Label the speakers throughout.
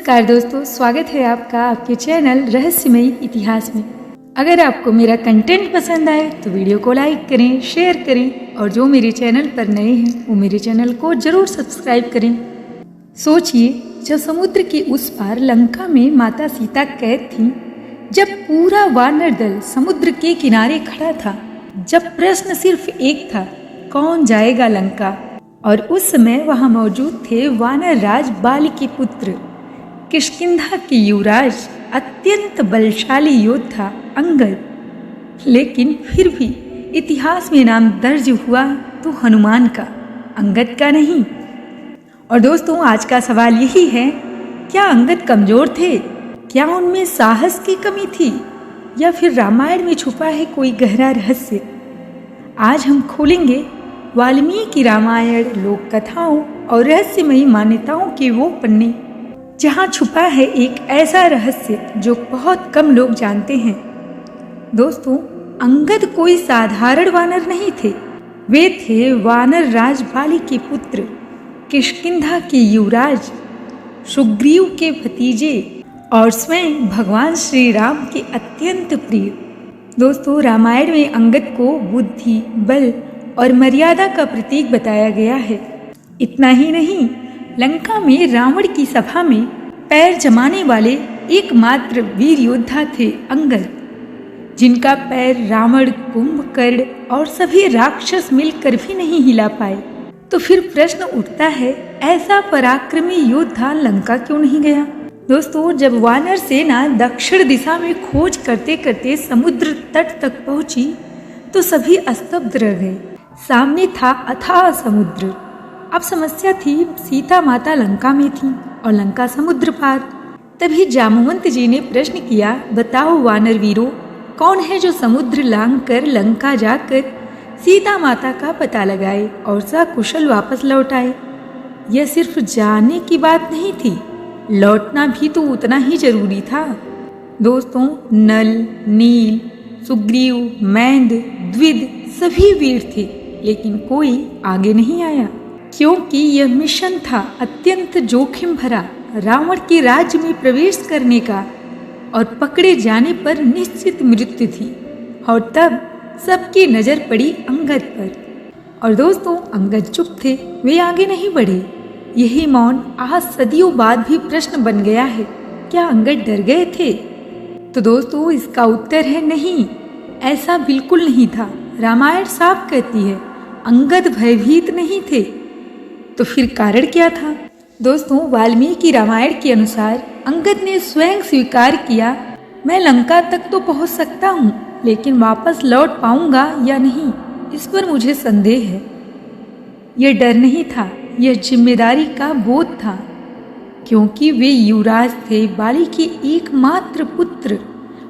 Speaker 1: नमस्कार दोस्तों, स्वागत है आपका आपके चैनल रहस्यमयी इतिहास में। अगर आपको मेरा कंटेंट पसंद आए तो वीडियो को लाइक करें, शेयर करें और जो मेरे चैनल पर नए हैं वो मेरे चैनल को जरूर सब्सक्राइब करें। सोचिए, जब समुद्र के उस पार लंका में माता सीता कैद थीं, जब पूरा वानर दल समुद्र के किनारे खड़ा था, जब प्रश्न सिर्फ एक था, कौन जाएगा लंका। और उस समय वहाँ मौजूद थे वानर राज बाली के पुत्र किष्किंधा के युवराज अत्यंत बलशाली योद्धा अंगद। लेकिन फिर भी इतिहास में नाम दर्ज हुआ तो हनुमान का, अंगद का नहीं। और दोस्तों, आज का सवाल यही है, क्या अंगद कमजोर थे? क्या उनमें साहस की कमी थी, या फिर रामायण में छुपा है कोई गहरा रहस्य? आज हम खोलेंगे वाल्मीकि रामायण, लोक कथाओं और रहस्यमयी मान्यताओं के वो पन्ने जहाँ छुपा है एक ऐसा रहस्य जो बहुत कम लोग जानते हैं। दोस्तों, अंगद कोई साधारण वानर नहीं थे। वे थे वानर राज बाली के पुत्र, किष्किंधा के युवराज, सुग्रीव के भतीजे और स्वयं भगवान श्री राम के अत्यंत प्रिय। दोस्तों, रामायण में अंगद को बुद्धि, बल और मर्यादा का प्रतीक बताया गया है। इतना ही नहीं, लंका में रावण की सभा में पैर जमाने वाले एकमात्र वीर योद्धा थे अंगद, जिनका पैर रावण, कुंभकर्ण और सभी राक्षस मिलकर भी नहीं हिला पाए। तो फिर प्रश्न उठता है, ऐसा पराक्रमी योद्धा लंका क्यों नहीं गया? दोस्तों, जब वानर सेना दक्षिण दिशा में खोज करते करते समुद्र तट तक पहुंची तो सभी स्तब्ध रह गए। सामने था अथाह समुद्र। अब समस्या थी, सीता माता लंका में थी और लंका समुद्र पार। तभी जामवंत जी ने प्रश्न किया, बताओ वानर वीरों, कौन है जो समुद्र लांघ कर लंका जाकर सीता माता का पता लगाए और सकुशल वापस लौट आए? यह सिर्फ जाने की बात नहीं थी, लौटना भी तो उतना ही जरूरी था। दोस्तों, नल, नील, सुग्रीव, मैंद, द्विद सभी वीर थे, लेकिन कोई आगे नहीं आया, क्योंकि यह मिशन था अत्यंत जोखिम भरा, रावण के राज्य में प्रवेश करने का और पकड़े जाने पर निश्चित मृत्यु थी। और तब सबकी नजर पड़ी अंगद पर। और दोस्तों, अंगद चुप थे, वे आगे नहीं बढ़े। यही मौन आज सदियों बाद भी प्रश्न बन गया है, क्या अंगद डर गए थे? तो दोस्तों, इसका उत्तर है नहीं, ऐसा बिल्कुल नहीं था। रामायण साफ कहती है, अंगद भयभीत नहीं थे। तो फिर कारण क्या था? दोस्तों, वाल्मीकि रामायण के अनुसार अंगद ने स्वयं स्वीकार किया, मैं लंका तक तो पहुंच सकता हूं, लेकिन वापस लौट पाऊंगा या नहीं, इस पर मुझे संदेह है। यह डर नहीं था, यह जिम्मेदारी का बोध था, क्योंकि वे युवराज थे, बाली के एकमात्र पुत्र,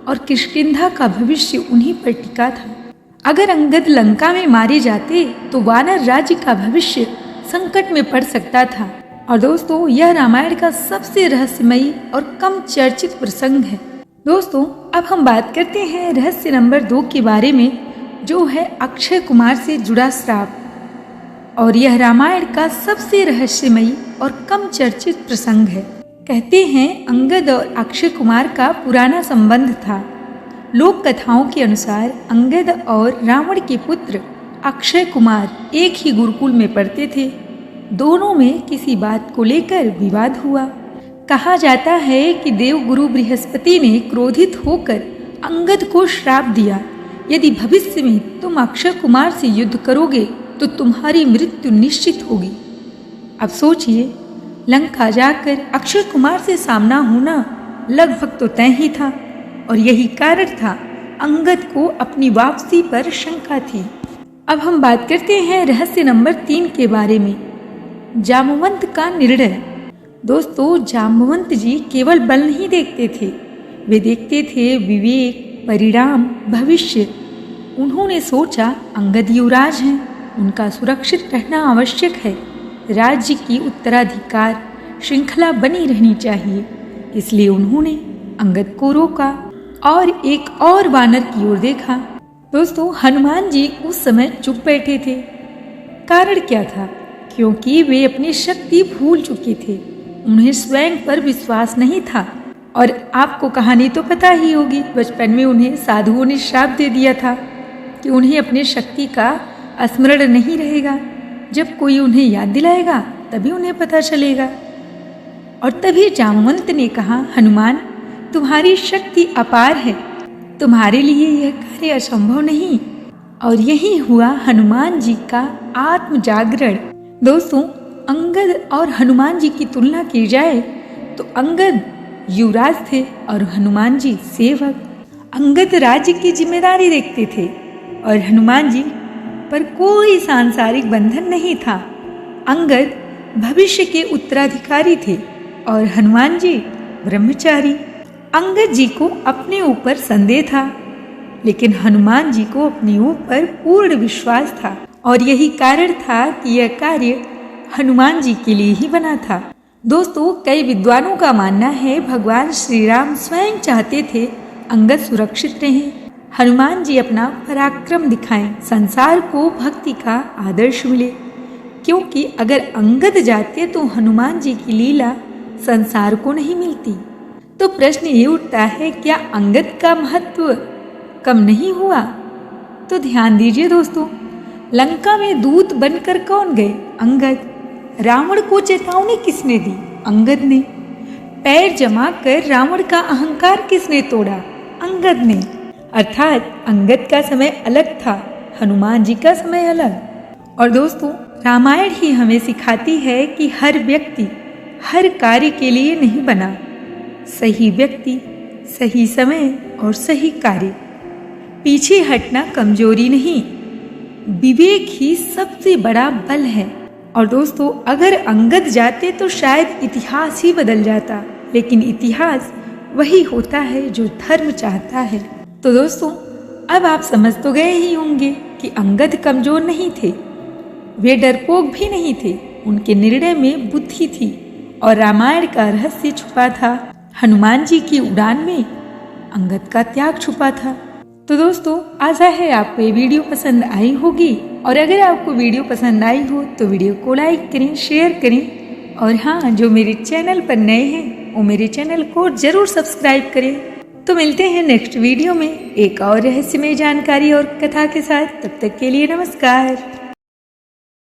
Speaker 1: और किष्किंधा का भविष्य उन्हीं पर टिका था। अगर अंगद लंका में मारे जाते तो वानर राज्य का भविष्य संकट में पड़ सकता था। और दोस्तों, यह रामायण का सबसे रहस्यमयी और कम चर्चित प्रसंग है। दोस्तों, अब हम बात करते हैं रहस्य नंबर 2 के बारे में, जो है अक्षय कुमार से जुड़ा श्राप। और यह रामायण का सबसे रहस्यमयी और कम चर्चित प्रसंग है। कहते हैं अंगद और अक्षय कुमार का पुराना संबंध था। लोक कथाओं के अनुसार अंगद और रावण के पुत्र अक्षय कुमार एक ही गुरुकुल में पढ़ते थे। दोनों में किसी बात को लेकर विवाद हुआ। कहा जाता है कि देवगुरु बृहस्पति ने क्रोधित होकर अंगद को श्राप दिया, यदि भविष्य में तुम अक्षय कुमार से युद्ध करोगे तो तुम्हारी मृत्यु निश्चित होगी। अब सोचिए, लंका जाकर अक्षय कुमार से सामना होना लगभग तो तय ही था, और यही कारण था अंगद को अपनी वापसी पर शंका थी। अब हम बात करते हैं रहस्य नंबर 3 के बारे में, जामवंत का निर्णय। दोस्तों, जामवंत जी केवल बल नहीं देखते थे, वे देखते थे विवेक, परिणाम, भविष्य। उन्होंने सोचा, अंगद युवराज हैं, उनका सुरक्षित रहना आवश्यक है, राज्य की उत्तराधिकार श्रृंखला बनी रहनी चाहिए। इसलिए उन्होंने अंगद को रोका और एक और वानर की ओर देखा। दोस्तों, हनुमान जी उस समय चुप बैठे थे। कारण क्या था? क्योंकि वे अपनी शक्ति भूल चुके थे। उन्हें स्वयं पर विश्वास नहीं था। और आपको कहानी तो पता ही होगी, बचपन में उन्हें साधुओं ने श्राप दे दिया था कि उन्हें अपनी शक्ति का स्मरण नहीं रहेगा। जब कोई उन्हें याद दिलाएगा तभी उन्हें पता चलेगा। और तभी जामवंत ने कहा, हनुमान, तुम्हारी शक्ति अपार है, तुम्हारे लिए यह कार्य असंभव नहीं। और यही हुआ हनुमान जी का आत्म जागरण। दोस्तों, अंगद और हनुमान जी की तुलना की जाए तो अंगद युवराज थे और हनुमान जी सेवक। अंगद राज्य की जिम्मेदारी देखते थे और हनुमान जी पर कोई सांसारिक बंधन नहीं था। अंगद भविष्य के उत्तराधिकारी थे और हनुमान जी ब्रह्मचारी। अंगद जी को अपने ऊपर संदेह था, लेकिन हनुमान जी को अपने ऊपर पूर्ण विश्वास था। और यही कारण था कि यह कार्य हनुमान जी के लिए ही बना था। दोस्तों, कई विद्वानों का मानना है भगवान श्री राम स्वयं चाहते थे अंगद सुरक्षित रहें, हनुमान जी अपना पराक्रम दिखाएं, संसार को भक्ति का आदर्श मिले। क्योंकि अगर अंगद जाते तो हनुमान जी की लीला संसार को नहीं मिलती। तो प्रश्न ये उठता है, क्या अंगद का महत्व कम नहीं हुआ? तो ध्यान दीजिए दोस्तों, लंका में दूत बनकर कौन गए? अंगद। रावण को चेतावनी किसने दी? अंगद ने। पैर जमा कर रावण का अहंकार किसने तोड़ा? अंगद ने। अर्थात अंगद का समय अलग था, हनुमान जी का समय अलग। और दोस्तों, रामायण ही हमें सिखाती है कि हर व्यक्ति हर कार्य के लिए नहीं बना। सही व्यक्ति, सही समय और सही कार्य। पीछे हटना कमजोरी नहीं, विवेक ही सबसे बड़ा बल है। और दोस्तों, अगर अंगद जाते तो शायद इतिहास ही बदल जाता, लेकिन इतिहास वही होता है जो धर्म चाहता है। तो दोस्तों, अब आप समझ तो गए ही होंगे कि अंगद कमजोर नहीं थे, वे डरपोक भी नहीं थे, उनके निर्णय में बुद्धि थी और रामायण का रहस्य छुपा था। हनुमान जी की उड़ान में अंगद का त्याग छुपा था। तो दोस्तों, आशा है आपको ये वीडियो पसंद आई होगी। और अगर आपको वीडियो पसंद आई हो तो वीडियो को लाइक करें, शेयर करें। और हाँ, जो मेरे चैनल पर नए हैं वो मेरे चैनल को जरूर सब्सक्राइब करें। तो मिलते हैं नेक्स्ट वीडियो में एक और रहस्यमय जानकारी और कथा के साथ। तब तक के लिए नमस्कार।